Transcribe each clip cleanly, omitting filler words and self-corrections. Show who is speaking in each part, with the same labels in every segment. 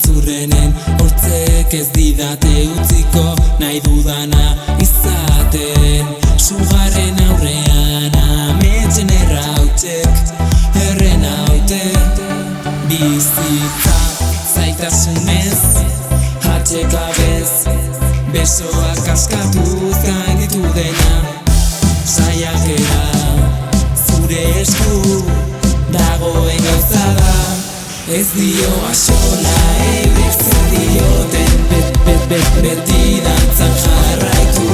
Speaker 1: maltzurrenen hortzek ez didate utziko nahi dudana izaten. Sugarren aurrean ametsen erren haute bizitza zaitasunez atxekabez besoak askatuz gainditu dena saiakera zure esku dagoen gauza da. Ez dio axola eurek zer dioten beti dantzan jarraitu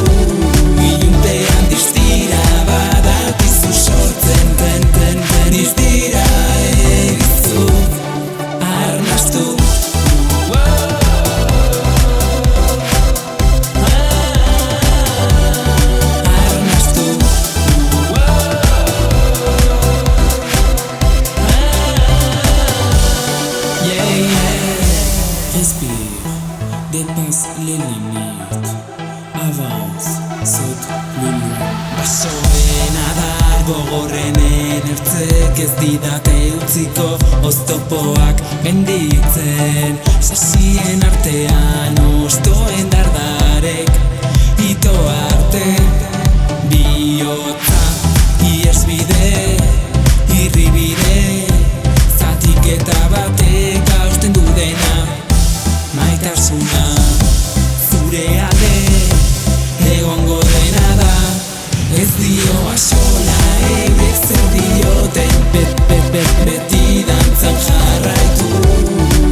Speaker 1: ilunpean distira badakizu sortzen ten distira egizu arnastu.
Speaker 2: Respire, dépasse les limites, avance, saute plus loin.
Speaker 1: Basoen adar gogorrenen ertzek ez didate utziko oztopoak genditzen. Sasien artean ostoen dardarek ito arte bihotza iesbide irribide zatiketa batek hausten du dena. Maitasuna zurea egongo dena da. Ez dio axola eurek zer dioten beti dantzan jarraitu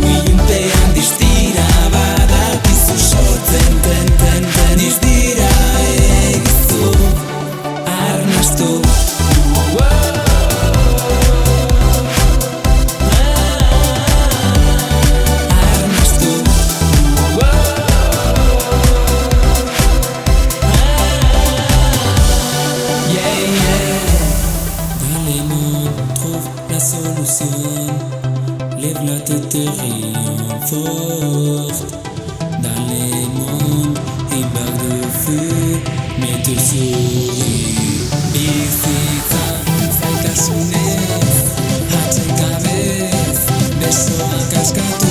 Speaker 1: ilunpean distira badakizu sortzen ten distira egizu arnastu.
Speaker 2: La solution, lève la tête et rien forte. Dans les mondes, et barre de feu, mais te souris.
Speaker 1: Bizitza zaitasunez atxekabez besoak askatu